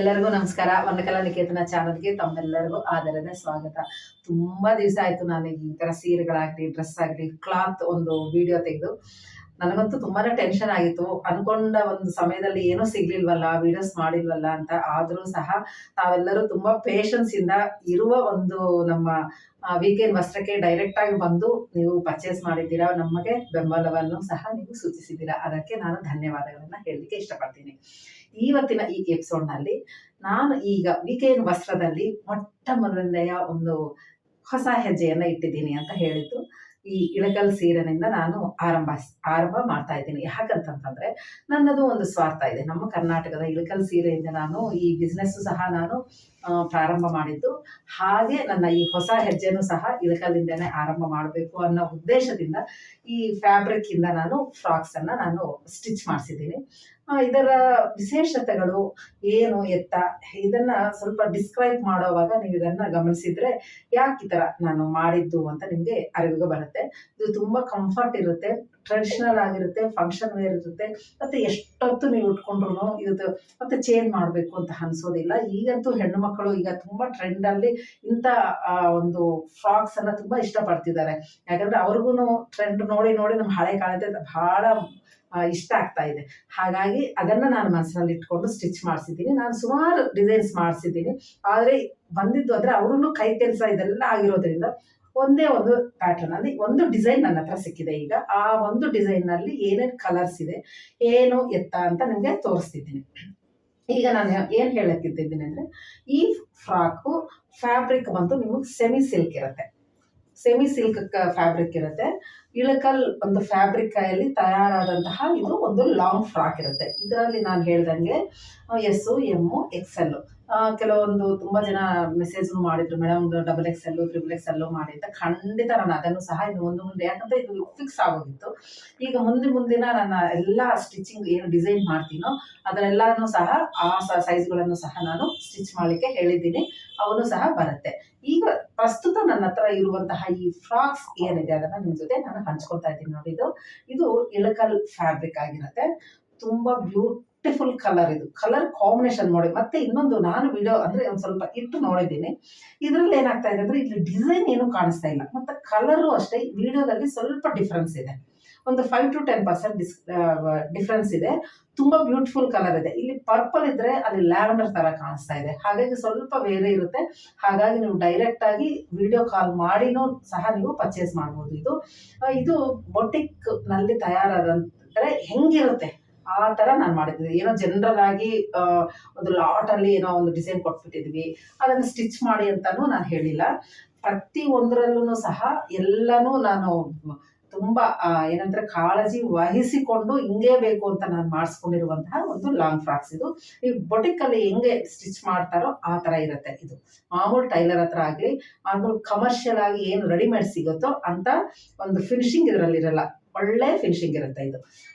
ಎಲ್ಲರಿಗೂ ನಮಸ್ಕಾರ. ವರ್ಣಕಲಾ ನಿಕೇತನ ಚಾನಲ್ಗೆ ತಮ್ಮೆಲ್ಲರಿಗೂ ಆದರದ ಸ್ವಾಗತ. ತುಂಬಾ ದಿವಸ ಆಯ್ತು ನಾನು ಈ ತರ ಸೀರೆಗಳಾಗ್ಲಿ, ಡ್ರೆಸ್ ಆಗಲಿ, ಕ್ಲಾತ್ ಒಂದು ವಿಡಿಯೋ ತೆಗೆದು. ನನಗಂತೂ ತುಂಬಾನೇ ಟೆನ್ಷನ್ ಆಗಿತ್ತು. ಅನ್ಕೊಂಡ ಒಂದು ಸಮಯದಲ್ಲಿ ಏನೂ ಸಿಗ್ಲಿಲ್ವಲ್ಲ, ವಿಡಿಯೋಸ್ ಮಾಡಿಲ್ವಲ್ಲ ಅಂತ. ಆದ್ರೂ ಸಹ ತಾವೆಲ್ಲರೂ ತುಂಬಾ ಪೇಷನ್ಸ್ ಇಂದ ಇರುವ ಒಂದು ನಮ್ಮ ವೀಕೆಂಡ್ ವಸ್ತ್ರಕ್ಕೆ ಡೈರೆಕ್ಟ್ ಆಗಿ ಬಂದು ನೀವು ಪರ್ಚೇಸ್ ಮಾಡಿದ್ದೀರಾ. ನಮಗೆ ಬೆಂಬಲವನ್ನು ಸಹ ನೀವು ಸೂಚಿಸಿದ್ದೀರಾ. ಅದಕ್ಕೆ ನಾನು ಧನ್ಯವಾದಗಳನ್ನ ಹೇಳಲಿಕ್ಕೆ ಇಷ್ಟಪಡ್ತೀನಿ. ಇವತ್ತಿನ ಈ ಎಪಿಸೋಡ್ ನಲ್ಲಿ ನಾನು ಈಗ ವೀಕೆಂಡ್ ವಸ್ತ್ರದಲ್ಲಿ ಮೊಟ್ಟ ಮೊದಲನೆಯ ಒಂದು ಹೊಸ ಹೆಜ್ಜೆಯನ್ನ ಇಟ್ಟಿದ್ದೀನಿ ಅಂತ ಹೇಳಿದ್ದು ಈ ಇಳಕಲ್ ಸೀರೆನಿಂದ ನಾನು ಆರಂಭ ಮಾಡ್ತಾ ಇದ್ದೀನಿ. ಯಾಕಂತಂದ್ರೆ ನನ್ನದು ಒಂದು ಸ್ವಾರ್ಥ ಇದೆ. ನಮ್ಮ ಕರ್ನಾಟಕದ ಇಳಕಲ್ ಸೀರೆಯಿಂದ ನಾನು ಈ ಬಿಸ್ನೆಸ್ ಸಹ ನಾನು ಪ್ರಾರಂಭ ಮಾಡಿದ್ದು. ಹಾಗೆ ನನ್ನ ಈ ಹೊಸ ಹೆಜ್ಜೆನೂ ಸಹ ಇಳಕಲಿಂದನೇ ಆರಂಭ ಮಾಡಬೇಕು ಅನ್ನೋ ಉದ್ದೇಶದಿಂದ ಈ ಫ್ಯಾಬ್ರಿಕ್ ಇಂದ ನಾನು ಫ್ರಾಕ್ಸ್ ಅನ್ನ ನಾನು ಸ್ಟಿಚ್ ಮಾಡಿಸಿದ್ದೀನಿ. ಇದರ ವಿಶೇಷತೆಗಳು ಏನು ಎತ್ತ ಇದನ್ನ ಸ್ವಲ್ಪ ಡಿಸ್ಕ್ರೈಬ್ ಮಾಡೋವಾಗ ನೀವು ಇದನ್ನ ಗಮನಿಸಿದ್ರೆ ಯಾಕೆ ಈ ತರ ನಾನು ಮಾಡಿದ್ದು ಅಂತ ನಿಮ್ಗೆ ಅರಿವಿಗೆ ಬರುತ್ತೆ. ಇದು ತುಂಬಾ ಕಂಫರ್ಟ್ ಇರುತ್ತೆ, ಟ್ರೆಡಿಷನಲ್ ಆಗಿರುತ್ತೆ, ಫಂಕ್ಷನ್ ವೇರ್ ಇರುತ್ತೆ, ಮತ್ತೆ ಎಷ್ಟೊತ್ತು ನೀವು ಉಟ್ಕೊಂಡ್ರು ಇದು ಮತ್ತೆ ಚೇಂಜ್ ಮಾಡ್ಬೇಕು ಅಂತ ಅನ್ಸೋದಿಲ್ಲ. ಈಗಂತೂ ಹೆಣ್ಣು ಮಕ್ಕಳು ಈಗ ತುಂಬಾ ಟ್ರೆಂಡ್ ಅಲ್ಲಿ ಇಂಥ ಒಂದು ಫ್ರಾಕ್ಸ್ ಅನ್ನ ತುಂಬಾ ಇಷ್ಟಪಡ್ತಿದ್ದಾರೆ. ಯಾಕಂದ್ರೆ ಅವ್ರಿಗೂ ಟ್ರೆಂಡ್ ನೋಡಿ ನೋಡಿ ನಮ್ಮ ಹಳೆ ಕಾಲದ ಬಹಳ ಇಷ್ಟ ಆಗ್ತಾ ಇದೆ. ಹಾಗಾಗಿ ಅದನ್ನ ನಾನು ಮನಸ್ಸಿನಲ್ಲಿ ಇಟ್ಕೊಂಡು ಸ್ಟಿಚ್ ಮಾಡಿಸಿದ್ದೀನಿ. ನಾನು ಸುಮಾರು ಡಿಸೈನ್ಸ್ ಮಾಡಿಸಿದ್ದೀನಿ. ಆದ್ರೆ ಬಂದಿದ್ದು ಅಂದ್ರೆ ಅವ್ರೂ ಕೈ ಕೆಲಸ ಇದೆಲ್ಲ ಆಗಿರೋದ್ರಿಂದ ಒಂದೇ ಒಂದು ಪ್ಯಾಟರ್ನ್ ಅಲ್ಲಿ ಒಂದು ಡಿಸೈನ್ ನನ್ನ ಹತ್ರ ಸಿಕ್ಕಿದೆ. ಈಗ ಆ ಒಂದು ಡಿಸೈನ್ ನಲ್ಲಿ ಏನೇನು ಕಲರ್ಸ್ ಇದೆ, ಏನು ಎತ್ತ ಅಂತ ನಿಮ್ಗೆ ತೋರಿಸ್ತಿದ್ದೀನಿ. ಈಗ ನಾನು ಏನ್ ಹೇಳಕ್ಕಿದ್ದೀನಿ ಅಂದ್ರೆ ಈ ಫ್ರಾಕ್ ಫ್ಯಾಬ್ರಿಕ್ ಬಂದು ನಿಮಗೆ ಸೆಮಿ ಸಿಲ್ಕ್ ಇರುತ್ತೆ. ಸೆಮಿ ಸಿಲ್ಕ್ ಫ್ಯಾಬ್ರಿಕ್ ಇರುತ್ತೆ. ಇಳಕಲ್ ಒಂದು ಫ್ಯಾಬ್ರಿಕ್ ಅಲ್ಲಿ ತಯಾರಾದಂತಹ ಇದು ಒಂದು ಲಾಂಗ್ ಫ್ರಾಕ್ ಇರುತ್ತೆ. ಇದರಲ್ಲಿ ನಾನು ಹೇಳ್ದಂಗೆ ಎಸ್, ಎಮ್, XL. ಕೆಲವೊಂದು ತುಂಬಾ ಜನ ಮೆಸೇಜ್ ಮಾಡಿದ್ರು, ಮೇಡಮ್ XXL, XXL ಮಾಡಿ ಅಂತ. ಖಂಡಿತ ನಾನು ಅದನ್ನು ಸಹ ಇನ್ನು ಮುಂದೆ ಯಾಕಂದ್ರೆ ಇದು ಫಿಕ್ಸ್ ಆಗೋಗಿತ್ತು. ಈಗ ಮುಂದಿನ ನನ್ನ ಎಲ್ಲಾ ಸ್ಟಿಚಿಂಗ್ ಏನು ಡಿಸೈನ್ ಮಾಡ್ತೀನೋ ಅದನ್ನೆಲ್ಲಾನು ಸಹ ಆ ಸೈಜ್ಗಳನ್ನು ಸಹ ನಾನು ಸ್ಟಿಚ್ ಮಾಡ್ಲಿಕ್ಕೆ ಹೇಳಿದ್ದೀನಿ. ಅವನು ಸಹ ಬರುತ್ತೆ. ಈಗ ಪ್ರಸ್ತುತ ನನ್ನ ಹತ್ರ ಇರುವಂತಹ ಈ ಫ್ರಾಕ್ಸ್ ಏನಿದೆ ಅದನ್ನ ನಿಮ್ ಜೊತೆ ನಾನು ಹಂಚ್ಕೊತಾ ಇದ್ದೀನಿ. ನೋಡಿ, ಇದು ಇಳಕಲ್ ಫ್ಯಾಬ್ರಿಕ್ ಆಗಿರುತ್ತೆ. ತುಂಬಾ ಬ್ಯೂಟಿಫುಲ್ ಕಲರ್. ಇದು ಕಲರ್ ಕಾಂಬಿನೇಷನ್ ನೋಡಿ. ಮತ್ತೆ ಇನ್ನೊಂದು ನಾನು ವಿಡಿಯೋ ಅಂದ್ರೆ ಒಂದ್ ಸ್ವಲ್ಪ ಇಟ್ಟು ನೋಡಿದ್ದೀನಿ. ಇದ್ರಲ್ಲಿ ಏನಾಗ್ತಾ ಇದೆ ಅಂದ್ರೆ ಇಲ್ಲಿ ಡಿಸೈನ್ ಏನು ಕಾಣಿಸ್ತಾ ಇಲ್ಲ, ಮತ್ತೆ ಕಲರು ಅಷ್ಟೇ ವಿಡಿಯೋದಲ್ಲಿ ಸ್ವಲ್ಪ ಡಿಫ್ರೆನ್ಸ್ ಇದೆ. ಒಂದು 5 to 10% ಡಿಫ್ರೆನ್ಸ್ ಇದೆ. ತುಂಬಾ ಬ್ಯೂಟಿಫುಲ್ ಕಲರ್ ಇದೆ. ಇಲ್ಲಿ ಪರ್ಪಲ್ ಇದ್ರೆ ಅಲ್ಲಿ ಲ್ಯಾವೆಂಡರ್ ತರ ಕಾಣಿಸ್ತಾ ಇದೆ. ಹಾಗಾಗಿ ಸ್ವಲ್ಪ ಬೇರೆ ಇರುತ್ತೆ. ಹಾಗಾಗಿ ನೀವು ಡೈರೆಕ್ಟ್ ಆಗಿ ವಿಡಿಯೋ ಕಾಲ್ ಮಾಡಿನೂ ಸಹ ನೀವು ಪರ್ಚೇಸ್ ಮಾಡಬಹುದು. ಇದು ಬೊಟಿಕ್ ನಲ್ಲಿ ತಯಾರಾದಂದ್ರೆ ಹೆಂಗಿರುತ್ತೆ ಆ ತರ ನಾನು ಮಾಡಿದ್ವಿ. ಏನೋ ಜನರಲ್ ಆಗಿ ಒಂದು ಲಾಟ್ ಅಲ್ಲಿ ಏನೋ ಒಂದು ಡಿಸೈನ್ ಕೊಟ್ಬಿಟ್ಟಿದ್ವಿ, ಅದನ್ನ ಸ್ಟಿಚ್ ಮಾಡಿ ಅಂತಾನು ನಾನು ಹೇಳಿಲ್ಲ. ಪ್ರತಿ ಒಂದರಲ್ಲೂ ಸಹ ಎಲ್ಲಾನು ನಾನು ತುಂಬಾ ಏನಂದ್ರೆ ಕಾಳಜಿ ವಹಿಸಿಕೊಂಡು ಹಿಂಗೇ ಬೇಕು ಅಂತ ನಾನು ಮಾಡಿಸ್ಕೊಂಡಿರುವಂತಹ ಒಂದು ಲಾಂಗ್ ಫ್ರಾಕ್ಸ್. ಇದು ಈ ಬೊಟಿಕ್ ಅಲ್ಲಿ ಹೆಂಗೆ ಸ್ಟಿಚ್ ಮಾಡ್ತಾರೋ ಆ ತರ ಇರುತ್ತೆ. ಇದು ಮಾಮೂಲು ಟೈಲರ್ ಹತ್ರ ಆಗ್ಲಿ, ಮಾಮೂಲು ಕಮರ್ಷಿಯಲ್ ಆಗಿ ಏನು ರೆಡಿಮೇಡ್ ಸಿಗುತ್ತೋ ಅಂತ ಒಂದು ಫಿನಿಶಿಂಗ್ ಇದರಲ್ಲಿ ಇರಲ್ಲ. ಒಳ್ಳೆ ಫಿನಿಶಿಂಗ್ ಇರುತ್ತೆ ಇದು.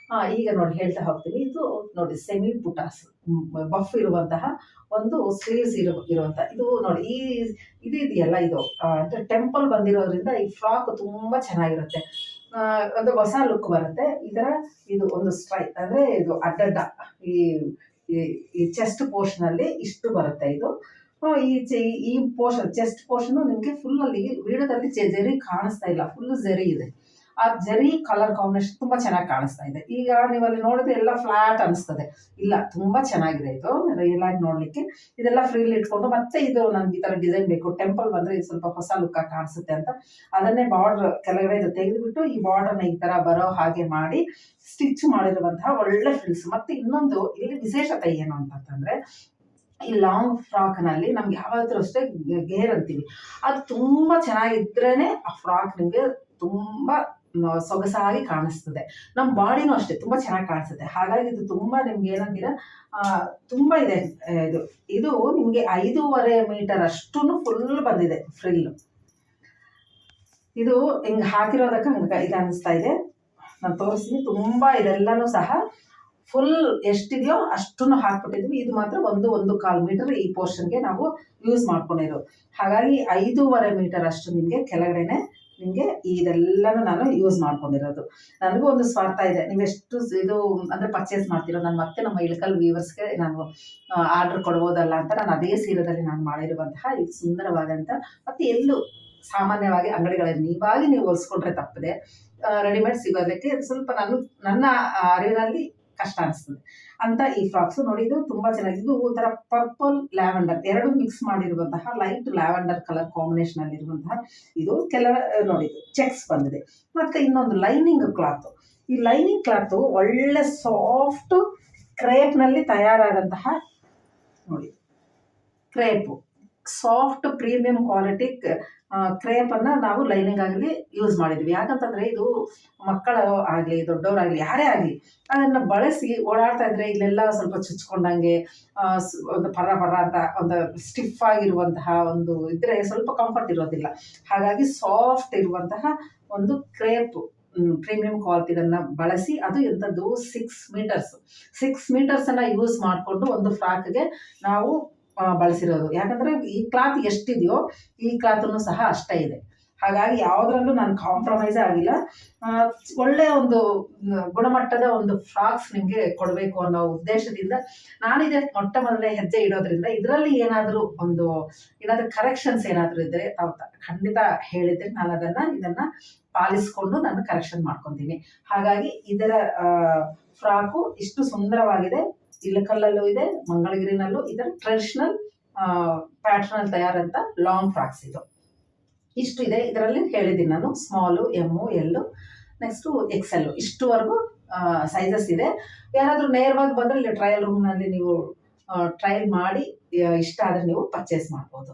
ಈಗ ನೋಡಿ ಹೇಳ್ತಾ ಹೋಗ್ತೀನಿ. ಇದು ನೋಡಿ ಸೆಮಿ ಬುಟಾಸ್ ಬಫ್ ಇರುವಂತಹ ಒಂದು ಸ್ಲೀವ್ಸ್ ಇರುವಂತ ಇದು ನೋಡಿ. ಇದು ಇದೆಯಲ್ಲ, ಇದು ಅಂದ್ರೆ ಟೆಂಪಲ್ ಬಂದಿರೋದ್ರಿಂದ ಈ ಫ್ರಾಕ್ ತುಂಬಾ ಚೆನ್ನಾಗಿರುತ್ತೆ. ಒಂದು ಹೊಸ ಲುಕ್ ಬರುತ್ತೆ. ಇದು ಒಂದು ಸ್ಟ್ರೈಟ್ ಅಂದ್ರೆ ಇದು ಅಡ್ಡಡ್ಡ ಈ ಚೆಸ್ಟ್ ಪೋರ್ಷನ್ ಅಲ್ಲಿ ಇಷ್ಟು ಬರುತ್ತೆ. ಇದು ಈ ಪೋರ್ಷನ್ ಚೆಸ್ಟ್ ಪೋರ್ಷನ್ ನಿಮ್ಗೆ ಫುಲ್ ಅಲ್ಲಿ ವಿಡಿಯೋದಲ್ಲಿ ಜರಿ ಕಾಣಿಸ್ತಾ ಇಲ್ಲ, ಫುಲ್ ಜರಿ ಇದೆ. ಆ ಜರಿ ಕಲರ್ ಕಾಂಬಿನೇಷನ್ ತುಂಬಾ ಚೆನ್ನಾಗಿ ಕಾಣಿಸ್ತಾ ಇದೆ. ಈಗ ನೀವು ಅಲ್ಲಿ ನೋಡಿದ್ರೆ ಎಲ್ಲ ಫ್ಲಾಟ್ ಅನಿಸ್ತದೆ. ಇಲ್ಲ, ತುಂಬಾ ಚೆನ್ನಾಗಿದೆ ಇದು ರಿಯಲ್ ಆಗಿ ನೋಡ್ಲಿಕ್ಕೆ. ಇದೆಲ್ಲ ಫ್ರೀಲಿ ಇಟ್ಕೊಂಡು ಮತ್ತೆ ಇದು ನನ್ಗೆ ಈ ತರ ಡಿಸೈನ್ ಬೇಕು, ಟೆಂಪಲ್ ಬಂದ್ರೆ ಇದು ಸ್ವಲ್ಪ ಹೊಸ ಲುಕ್ ಆಗಿ ಕಾಣಿಸುತ್ತೆ ಅಂತ ಅದನ್ನೇ ಬಾರ್ಡರ್ ಕೆಳಗಡೆ ಇದು ತೆಗೆದುಬಿಟ್ಟು ಈ ಬಾರ್ಡರ್ನ ಈ ತರ ಬರೋ ಹಾಗೆ ಮಾಡಿ ಸ್ಟಿಚ್ ಮಾಡಿರುವಂತಹ ಒಳ್ಳೆ ಫ್ರಿಲ್ಸ್. ಮತ್ತೆ ಇನ್ನೊಂದು ಇಲ್ಲಿ ವಿಶೇಷತೆ ಏನು ಅಂತಂದ್ರೆ ಈ ಲಾಂಗ್ ಫ್ರಾಕ್ ನಲ್ಲಿ ನಮ್ಗೆ ಯಾವಾದ್ರೂ ಅಷ್ಟೇ ಗೇರ್ ಅಂತೀವಿ, ಅದು ತುಂಬಾ ಚೆನ್ನಾಗಿದ್ರೇನೆ ಆ ಫ್ರಾಕ್ ನಿಮ್ಗೆ ತುಂಬಾ ಸೊಗಸಾಗಿ ಕಾಣಿಸ್ತದೆ. ನಮ್ಮ ಬಾಡಿನೂ ಅಷ್ಟೇ ತುಂಬಾ ಚೆನ್ನಾಗಿ ಕಾಣಿಸುತ್ತೆ. ಹಾಗಾಗಿ ಇದು ತುಂಬಾ ನಿಮ್ಗೆ ಏನಂತೀರಾ ತುಂಬಾ ಇದೆ. ಇದು ನಿಮ್ಗೆ 5.5 ಮೀಟರ್ ಅಷ್ಟು ಫುಲ್ ಬಂದಿದೆ ಫ್ರಿಲ್. ಇದು ಹಿಂಗ್ ಹಾಕಿರೋದಕ್ಕೆ ಹಂಗ ಇದು ಅನಿಸ್ತಾ ಇದೆ. ನಾನು ತೋರಿಸ್ತೀನಿ. ತುಂಬಾ ಇದೆಲ್ಲಾನು ಸಹ ಫುಲ್ ಎಷ್ಟಿದೆಯೋ ಅಷ್ಟನ್ನು ಹಾಕ್ಬಿಟ್ಟಿದ್ವಿ. ಇದು ಮಾತ್ರ 1.25 ಮೀಟರ್ ಈ ಪೋರ್ಷನ್ಗೆ ನಾವು ಯೂಸ್ ಮಾಡ್ಕೊಂಡಿರೋದು. ಹಾಗಾಗಿ 5.5 ಮೀಟರ್ ಅಷ್ಟು ನಿಮ್ಗೆ ಕೆಳಗಡೆನೆ ನಿಮಗೆ ಇದೆಲ್ಲನೂ ನಾನು ಯೂಸ್ ಮಾಡ್ಕೊಂಡಿರೋದು. ನನಗೂ ಒಂದು ಸ್ವಾರ್ಥ ಇದೆ, ನೀವೆಷ್ಟು ಇದು ಅಂದರೆ ಪರ್ಚೇಸ್ ಮಾಡ್ತೀರೋ ನಾನು ಮತ್ತೆ ನಮ್ಮ ಇಳಕಲ್ ವ್ಯೂವರ್ಸ್ಗೆ ನಾನು ಆರ್ಡರ್ ಕೊಡ್ಬೋದಲ್ಲ ಅಂತ ನಾನು ಅದೇ ಸೀರೆದಲ್ಲಿ ನಾನು ಮಾಡಿರುವಂತಹ ಇದು ಸುಂದರವಾದಂಥ, ಮತ್ತು ಎಲ್ಲೂ ಸಾಮಾನ್ಯವಾಗಿ ಅಂಗಡಿಗಳಲ್ಲಿ ನೀವಾಗಿ ನೀವು ಹೊಲಿಸ್ಕೊಂಡ್ರೆ ತಪ್ಪದೆ ರೆಡಿಮೇಡ್ ಸಿಗೋದಕ್ಕೆ ಸ್ವಲ್ಪ ನನ್ನ ಅರಿವಿನಲ್ಲಿ ಕಷ್ಟ ಅನಿಸ್ತದೆ ಅಂತ ಈ ಫ್ರಾಕ್ಸು ನೋಡಿ. ಇದು ತುಂಬ ಚೆನ್ನಾಗಿದೆ. ಇದು ಒಂಥರ ಪರ್ಪಲ್ ಲ್ಯಾವೆಂಡರ್ ಎರಡು ಮಿಕ್ಸ್ ಮಾಡಿರುವಂತಹ ಲೈಟ್ ಲ್ಯಾವೆಂಡರ್ ಕಲರ್ ಕಾಂಬಿನೇಷನ್ ಅಲ್ಲಿರುವಂತಹ ಇದು. ಕೆಲವು ನೋಡಿ ಚೆಕ್ಸ್ ಬಂದಿದೆ. ಮತ್ತೆ ಇನ್ನೊಂದು ಲೈನಿಂಗ್ ಕ್ಲಾತ್. ಈ ಲೈನಿಂಗ್ ಕ್ಲಾತ್ ಒಳ್ಳೆ ಸಾಫ್ಟ್ ಕ್ರೇಪ್ನಲ್ಲಿ ತಯಾರಾದಂತಹ ನೋಡಿ, ಕ್ರೇಪು ಸಾಫ್ಟ್ ಪ್ರೀಮಿಯಂ ಕ್ವಾಲಿಟಿ ಕ್ರೇಪನ್ನು ನಾವು ಲೈನಿಂಗ್ ಆಗಲಿ ಯೂಸ್ ಮಾಡಿದ್ವಿ. ಯಾಕಂತಂದರೆ ಇದು ಮಕ್ಕಳು ಆಗಲಿ ದೊಡ್ಡವರಾಗಲಿ ಯಾರೇ ಆಗಲಿ ಅದನ್ನು ಬಳಸಿ ಓಡಾಡ್ತಾ ಇದ್ರೆ ಇಲ್ಲೆಲ್ಲ ಸ್ವಲ್ಪ ಚುಚ್ಕೊಂಡಂಗೆ ಒಂದು ಪರ ಅಂತ ಒಂದು ಸ್ಟಿಫ್ ಆಗಿರುವಂತಹ ಒಂದು ಇದ್ದರೆ ಸ್ವಲ್ಪ ಕಂಫರ್ಟ್ ಇರೋದಿಲ್ಲ. ಹಾಗಾಗಿ ಸಾಫ್ಟ್ ಇರುವಂತಹ ಒಂದು ಕ್ರೇಪ್ ಪ್ರೀಮಿಯಂ ಕ್ವಾಲಿಟಿದನ್ನು ಬಳಸಿ, ಅದು ಎಂಥದ್ದು 6 ಮೀಟರ್ಸನ್ನು ಯೂಸ್ ಮಾಡಿಕೊಂಡು ಒಂದು ಫ್ರಾಕ್ಗೆ ನಾವು ಬಳಸಿರೋದು. ಯಾಕಂದರೆ ಈ ಕ್ಲಾತ್ ಎಷ್ಟಿದೆಯೋ ಈ ಕ್ಲಾತನ್ನು ಸಹ ಅಷ್ಟೇ ಇದೆ. ಹಾಗಾಗಿ ಯಾವುದರಲ್ಲೂ ನಾನು ಕಾಂಪ್ರಮೈಸ್ ಆಗಿಲ್ಲ. ಒಳ್ಳೆಯ ಒಂದು ಗುಣಮಟ್ಟದ ಒಂದು ಫ್ರಾಕ್ಸ್ ನಿಮಗೆ ಕೊಡಬೇಕು ಅನ್ನೋ ಉದ್ದೇಶದಿಂದ ನಾನಿದೆ ಮೊಟ್ಟ ಮೊದಲನೇ ಹೆಜ್ಜೆ ಇಡೋದ್ರಿಂದ ಇದರಲ್ಲಿ ಏನಾದರೂ ಕರೆಕ್ಷನ್ಸ್ ಏನಾದರೂ ಇದ್ದರೆ ತಾವು ಖಂಡಿತ ಹೇಳಿದರೆ ನಾನು ಇದನ್ನು ಪಾಲಿಸ್ಕೊಂಡು ನಾನು ಕರೆಕ್ಷನ್ ಮಾಡ್ಕೊತೀನಿ. ಹಾಗಾಗಿ ಇದರ ಫ್ರಾಕು ಇಷ್ಟು ಸುಂದರವಾಗಿದೆ. ಇಳಕಲ್ಲಲ್ಲೂ ಇದೆ, ಮಂಗಳಗಿರಿನಲ್ಲೂ ಇದರ ಟ್ರೆಡಿಷನಲ್ ಪ್ಯಾಟ್ರನಲ್ಲಿ ತಯಾರಂತ ಲಾಂಗ್ ಫ್ರಾಕ್ಸ್ ಇದು ಇಷ್ಟು ಇದೆ. ಇದರಲ್ಲಿ ಹೇಳಿದ್ದೀನಿ ನಾನು ಸ್ಮಾಲು, ಎಮ್ಮು, ಎಲ್ಲು, ನೆಕ್ಸ್ಟು ಎಕ್ಸೆಲ್ಲು ಇಷ್ಟುವರೆಗೂ ಸೈಜಸ್ ಇದೆ. ಯಾರಾದರೂ ನೇರವಾಗಿ ಬಂದರೆ ಇಲ್ಲಿ ಟ್ರಯಲ್ ರೂಮ್ನಲ್ಲಿ ನೀವು ಟ್ರಯಲ್ ಮಾಡಿ ಇಷ್ಟ ಆದರೆ ನೀವು ಪರ್ಚೇಸ್ ಮಾಡ್ಬೋದು.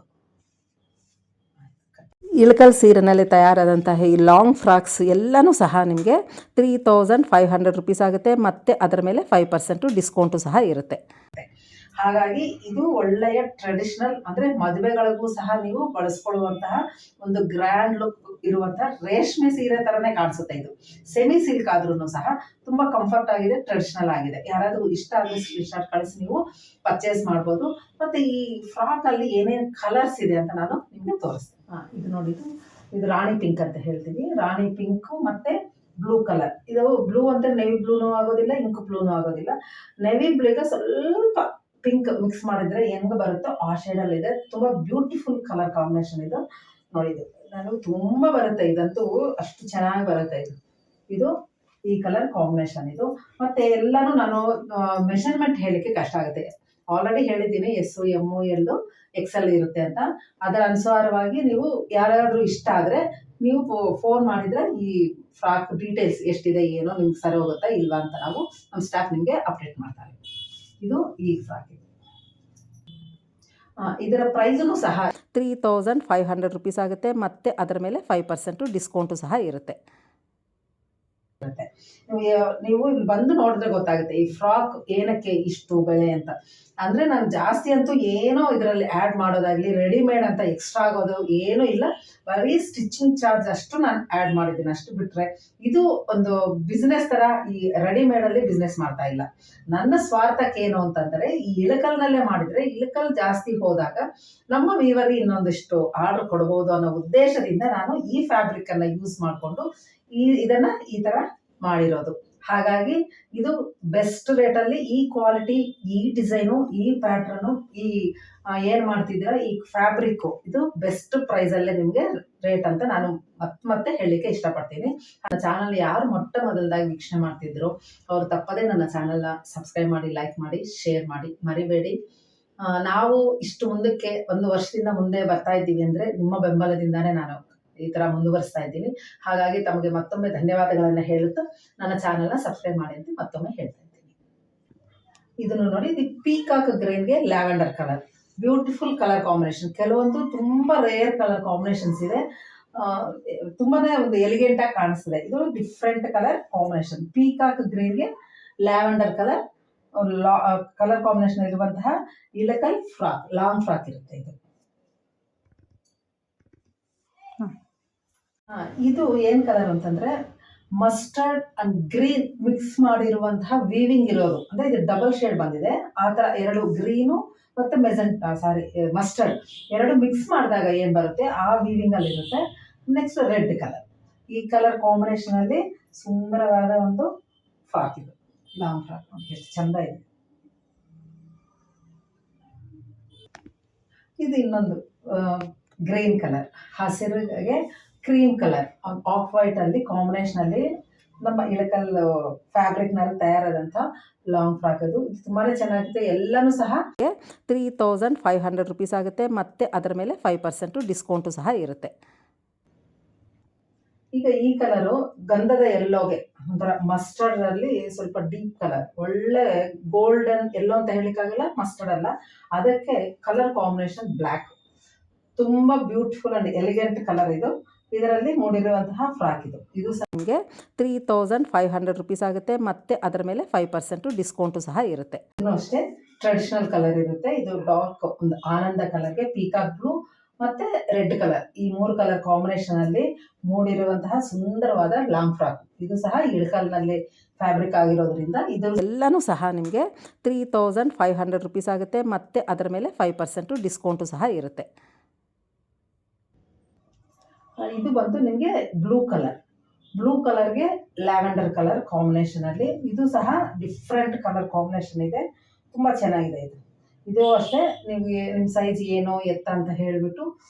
ಇಳಕಲ್ ಸೀರೆನಲ್ಲಿ ತಯಾರಾದಂತಹ ಈ ಲಾಂಗ್ ಫ್ರಾಕ್ಸ್ ಎಲ್ಲನೂ ಸಹ ನಿಮಗೆ 3500 ರೂಪೀಸ್ ಆಗುತ್ತೆ. ಮತ್ತು ಅದರ ಮೇಲೆ 5% ಡಿಸ್ಕೌಂಟು ಸಹ ಇರುತ್ತೆ. ಹಾಗಾಗಿ ಇದು ಒಳ್ಳೆಯ ಟ್ರೆಡಿಷನಲ್ ಅಂದರೆ ಮದುವೆಗಳಿಗೂ ಸಹ ನೀವು ಬಳಸ್ಕೊಳ್ಳುವಂತಹ ಒಂದು ಗ್ರ್ಯಾಂಡ್ ಲುಕ್ ಇರುವಂತಹ ರೇಷ್ಮೆ ಸೀರೆ ಥರನೇ ಕಾಣಿಸುತ್ತೆ. ಇದು ಸೆಮಿ ಸಿಲ್ಕ್ ಆದ್ರೂ ಸಹ ತುಂಬ ಕಂಫರ್ಟ್ ಆಗಿದೆ, ಟ್ರೆಡಿಷನಲ್ ಆಗಿದೆ. ಯಾರಾದರೂ ಇಷ್ಟ ಆದರೆ ಸ್ಕ್ರೀನ್ಶಾಟ್ ಕಳಿಸಿ ನೀವು ಪರ್ಚೇಸ್ ಮಾಡ್ಬೋದು. ಮತ್ತು ಈ ಫ್ರಾಕಲ್ಲಿ ಏನೇನು ಕಲರ್ಸ್ ಇದೆ ಅಂತ ನಾನು ನಿಮಗೆ ತೋರಿಸ್ತೀನಿ. ಇದು ನೋಡಿ, ಇದು ರಾಣಿ ಪಿಂಕ್ ಅಂತ ಹೇಳ್ತೀವಿ. ರಾಣಿ ಪಿಂಕು ಮತ್ತು ಬ್ಲೂ ಕಲರ್. ಇದು ಬ್ಲೂ ಅಂತ ನೆವಿ ಬ್ಲೂನೂ ಆಗೋದಿಲ್ಲ, ಇಂಕ್ ಬ್ಲೂನೂ ಆಗೋದಿಲ್ಲ. ನೆವಿ ಬ್ಲೂಗೆ ಸ್ವಲ್ಪ ಪಿಂಕ್ ಮಿಕ್ಸ್ ಮಾಡಿದ್ರೆ ಹೆಂಗೆ ಬರುತ್ತೋ ಆ ಶೇಡಲ್ಲಿದೆ. ತುಂಬ ಬ್ಯೂಟಿಫುಲ್ ಕಲರ್ ಕಾಂಬಿನೇಷನ್ ಇದು. ನೋಡಿದ್ದು ನನಗೆ ತುಂಬ ಬರುತ್ತೆ, ಇದಂತೂ ಅಷ್ಟು ಚೆನ್ನಾಗಿ ಬರುತ್ತೆ. ಇದು ಈ ಕಲರ್ ಕಾಂಬಿನೇಷನ್ ಇದು. ಮತ್ತು ಎಲ್ಲನೂ ನಾನು ಮೆಷರ್ಮೆಂಟ್ ಹೇಳಲಿಕ್ಕೆ ಕಷ್ಟ ಆಗುತ್ತೆ. ಆಲ್ರೆಡಿ ಹೇಳಿದ್ದೀನಿ ಎಸ್ಸು, ಎಮ್ಮು, ಎಲ್ಲು, ಎಕ್ಸೆಲ್ ಇರುತ್ತೆ ಅಂತ. ಅದರ ಅನುಸಾರವಾಗಿ ನೀವು ಯಾರಾದರೂ ಇಷ್ಟ ಆದರೆ ನೀವು ಫೋನ್ ಮಾಡಿದರೆ ಈ ಫ್ರಾಕ್ ಡೀಟೇಲ್ಸ್ ಎಷ್ಟಿದೆ ಏನೋ ನಿಮ್ಗೆ ಸರಿ ಹೋಗುತ್ತಾ ಇಲ್ವಾ ಅಂತ ನಾವು ನಮ್ಮ ಸ್ಟಾಫ್ ನಿಮಗೆ ಅಪ್ಡೇಟ್ ಮಾಡ್ತಾರೆ. ಇದು ಈ ಫ್ರಾಕ್. ಇದರ ಪ್ರೈಸೂ ಸಹ 3500 ರೂಪೀಸ್ ಆಗುತ್ತೆ. ಮತ್ತು ಅದರ ಮೇಲೆ 5% ಡಿಸ್ಕೌಂಟು ಸಹ ಇರುತ್ತೆ. ನೀವು ಇಲ್ಲಿ ಬಂದು ನೋಡಿದ್ರೆ ಗೊತ್ತಾಗುತ್ತೆ ಈ ಫ್ರಾಕ್ ಏನಕ್ಕೆ ಇಷ್ಟು ಬೆಲೆ ಅಂತ. ಅಂದರೆ ನಾನು ಜಾಸ್ತಿ ಅಂತೂ ಏನೋ ಇದರಲ್ಲಿ ಆ್ಯಡ್ ಮಾಡೋದಾಗಲಿ ರೆಡಿಮೇಡ್ ಅಂತ ಎಕ್ಸ್ಟ್ರಾ ಆಗೋದು ಏನೂ ಇಲ್ಲ. ಬರೀ ಸ್ಟಿಚಿಂಗ್ ಚಾರ್ಜ್ ಅಷ್ಟು ನಾನು ಆ್ಯಡ್ ಮಾಡಿದ್ದೀನಿ, ಅಷ್ಟು ಬಿಟ್ಟರೆ ಇದು ಒಂದು ಬಿಸ್ನೆಸ್ ಥರ ಈ ರೆಡಿಮೇಡಲ್ಲಿ ಬಿಸ್ನೆಸ್ ಮಾಡ್ತಾ ಇಲ್ಲ. ನನ್ನ ಸ್ವಾರ್ಥಕ್ಕೆ ಏನು ಅಂತಂದರೆ ಈ ಇಳಕಲ್ನಲ್ಲೇ ಮಾಡಿದರೆ ಇಳಕಲ್ ಜಾಸ್ತಿ ಹೋದಾಗ ನಮ್ಮ ವೀವರಿಗೆ ಇನ್ನೊಂದಿಷ್ಟು ಆರ್ಡರ್ ಕೊಡ್ಬೋದು ಅನ್ನೋ ಉದ್ದೇಶದಿಂದ ನಾನು ಈ ಫ್ಯಾಬ್ರಿಕನ್ನು ಯೂಸ್ ಮಾಡಿಕೊಂಡು ಇದನ್ನು ಈ ಥರ ಮಾಡಿರೋದು. ಹಾಗಾಗಿ ಇದು ಬೆಸ್ಟ್ ರೇಟಲ್ಲಿ ಈ ಕ್ವಾಲಿಟಿ, ಈ ಡಿಸೈನು, ಈ ಪ್ಯಾಟ್ರನು, ಈ ಏನು ಮಾಡ್ತಿದ್ದೀರ ಈ ಫ್ಯಾಬ್ರಿಕ್ಕು ಇದು ಬೆಸ್ಟ್ ಪ್ರೈಸಲ್ಲೇ ನಿಮಗೆ ರೇಟ್ ಅಂತ ನಾನು ಮತ್ತೆ ಹೇಳಲಿಕ್ಕೆ ಇಷ್ಟಪಡ್ತೀನಿ. ನನ್ನ ಚಾನಲ್ ಯಾರು ಮೊಟ್ಟ ಮೊದಲದಾಗಿ ವೀಕ್ಷಣೆ ಮಾಡ್ತಿದ್ರು ಅವರು ತಪ್ಪದೇ ನನ್ನ ಚಾನಲ್ನ ಸಬ್ಸ್ಕ್ರೈಬ್ ಮಾಡಿ, ಲೈಕ್ ಮಾಡಿ, ಶೇರ್ ಮಾಡಿ, ಮರಿಬೇಡಿ. ನಾವು ಇಷ್ಟು ಮುಂದಕ್ಕೆ 1 ವರ್ಷದಿಂದ ಮುಂದೆ ಬರ್ತಾ ಇದ್ದೀವಿ ಅಂದರೆ ನಿಮ್ಮ ಬೆಂಬಲದಿಂದಾನೇ ನಾನು ಈ ಥರ ಮುಂದುವರಿಸ್ತಾ ಇದ್ದೀನಿ. ಹಾಗಾಗಿ ತಮಗೆ ಮತ್ತೊಮ್ಮೆ ಧನ್ಯವಾದಗಳನ್ನು ಹೇಳುತ್ತಾ ನನ್ನ ಚಾನಲ್ನ ಸಬ್ಸ್ಕ್ರೈಬ್ ಮಾಡಿ ಅಂತ ಮತ್ತೊಮ್ಮೆ ಹೇಳ್ತಾ ಇದ್ದೀನಿ. ಇದನ್ನು ನೋಡಿ, ಇದು ಪೀಕಾಕ್ ಗ್ರೇನ್ಗೆ lavender colour, beautiful colour combination. ಕೆಲವೊಂದು ತುಂಬ ರೇರ್ ಕಲರ್ ಕಾಂಬಿನೇಷನ್ಸ್ ಇದೆ, ತುಂಬಾ ಒಂದು ಎಲಿಗೆಂಟಾಗಿ ಕಾಣಿಸ್ತದೆ. ಇದು ಡಿಫ್ರೆಂಟ್ ಕಲರ್ ಕಾಂಬಿನೇಷನ್. ಪೀಕಾಕ್ ಗ್ರೀನ್ಗೆ ಲ್ಯಾವೆಂಡರ್ ಕಲರ್ ಕಾಂಬಿನೇಷನ್ ಇರುವಂತಹ ಇಳಕಲ್ ಫ್ರಾಕ್, ಲಾಂಗ್ ಫ್ರಾಕ್ ಇರುತ್ತೆ ಇದು. ಇದು ಏನು ಕಲರ್ ಅಂತಂದರೆ ಮಸ್ಟರ್ಡ್ ಅಂಡ್ ಗ್ರೀನ್ ಮಿಕ್ಸ್ ಮಾಡಿರುವಂತಹ ವೀವಿಂಗ್ ಇರೋದು. ಅಂದರೆ ಇದು ಡಬಲ್ ಶೇಡ್ ಬಂದಿದೆ. ಆ ಥರ 2 ಗ್ರೀನು ಮತ್ತು ಮಸ್ಟರ್ಡ್ 2 ಮಿಕ್ಸ್ ಮಾಡಿದಾಗ ಏನು ಬರುತ್ತೆ ಆ ವೀವಿಂಗಲ್ಲಿ ಇರುತ್ತೆ. Next red colour. ಈ ಕಲರ್ ಕಾಂಬಿನೇಷನ್ ಅಲ್ಲಿ ಸುಂದರವಾದ ಒಂದು ಫ್ರಾಕ್ ಇದು, ಲಾಂಗ್ ಫ್ರಾಕ್ ನೋಡಿ ಎಷ್ಟು ಚಂದ ಇದೆ. ಇದು ಇನ್ನೊಂದು ಗ್ರೀನ್ ಕಲರ್, ಹಸಿರಿಗೆ ಕ್ರೀಮ್ ಕಲರ್, ಆಫ್ ವೈಟ್ ಅಲ್ಲಿ ಕಾಂಬಿನೇಷನ್ ಅಲ್ಲಿ ನಮ್ಮ ಇಳಕಲ್ ಫ್ಯಾಬ್ರಿಕ್ ನಲ್ಲಿ ತಯಾರಾದಂಥ ಲಾಂಗ್ ಫ್ರಾಕ್. ಅದು ತುಂಬಾನೇ ಚೆನ್ನಾಗಿದೆ. ಎಲ್ಲನೂ ಸಹ 3500 ರುಪೀಸ್ ಆಗುತ್ತೆ. ಮತ್ತೆ ಅದರ ಮೇಲೆ 5% ಡಿಸ್ಕೌಂಟು ಸಹ ಇರುತ್ತೆ. ಈಗ ಈ ಕಲರು ಗಂಧದ ಎಲ್ಲೋಗೆ ಒಂಥರ ಮಸ್ಟರ್ಡ್ ಅಲ್ಲಿ ಸ್ವಲ್ಪ ಡೀಪ್ ಕಲರ್, ಒಳ್ಳೆ ಗೋಲ್ಡನ್ ಎಲ್ಲೋ ಅಂತ ಹೇಳಿಕ್ಕಾಗಲ್ಲ, ಮಸ್ಟರ್ಡ್ ಅಲ್ಲ, ಅದಕ್ಕೆ ಕಲರ್ ಕಾಂಬಿನೇಷನ್ ಬ್ಲ್ಯಾಕ್, ತುಂಬಾ ಬ್ಯೂಟಿಫುಲ್ ಅಂಡ್ ಎಲಿಗೆಂಟ್ ಕಲರ್ ಇದು. ಇದರಲ್ಲಿ ಮೂಡಿರುವಂತಹ ಫ್ರಾಕ್ ಇದು. ಇದು ನಿಮಗೆ 3500 ರುಪೀಸ್ ಆಗುತ್ತೆ. ಮತ್ತೆ ಅದರ ಮೇಲೆ 5% ಡಿಸ್ಕೌಂಟು ಸಹ ಇರುತ್ತೆ. ಇನ್ನು ಅಷ್ಟೇ ಟ್ರೆಡಿಷನಲ್ ಕಲರ್ ಇರುತ್ತೆ. ಇದು ಡಾರ್ಕ್ ಒಂದು ಆನಂದ ಕಲರ್ಗೆ ಪೀಕಾಕ್ ಬ್ಲೂ ಮತ್ತೆ ರೆಡ್ ಕಲರ್, ಈ 3 ಕಲರ್ ಕಾಂಬಿನೇಷನ್ ಅಲ್ಲಿ ಮೂಡಿರುವಂತಹ ಸುಂದರವಾದ ಲಾಂಗ್ ಫ್ರಾಕ್. ಇದು ಸಹ ಇಳಕಲ್ನಲ್ಲಿ ಫ್ಯಾಬ್ರಿಕ್ ಆಗಿರೋದ್ರಿಂದ ಇದು ಎಲ್ಲನೂ ಸಹ ನಿಮಗೆ 3500 ರುಪೀಸ್ ಆಗುತ್ತೆ. ಮತ್ತೆ ಅದರ ಮೇಲೆ 5% ಡಿಸ್ಕೌಂಟು ಸಹ ಇರುತ್ತೆ. ಇದು ಬಂದು ನಿಮಗೆ ಬ್ಲೂ ಕಲರ್ಗೆ ಲ್ಯಾವೆಂಡರ್ ಕಲರ್ ಕಾಂಬಿನೇಷನ್ ಅಲ್ಲಿ, ಇದು ಸಹ ಡಿಫ್ರೆಂಟ್ ಕಲರ್ ಕಾಂಬಿನೇಷನ್ ಇದೆ, ತುಂಬಾ ಚೆನ್ನಾಗಿದೆ ಇದು. ಇದು ಅಷ್ಟೇ ನಿಮಗೆ ನಿಮ್ಮ ಸೈಜ್ ಏನೋ ಎತ್ತ ಅಂತ ಹೇಳಿಬಿಟ್ಟು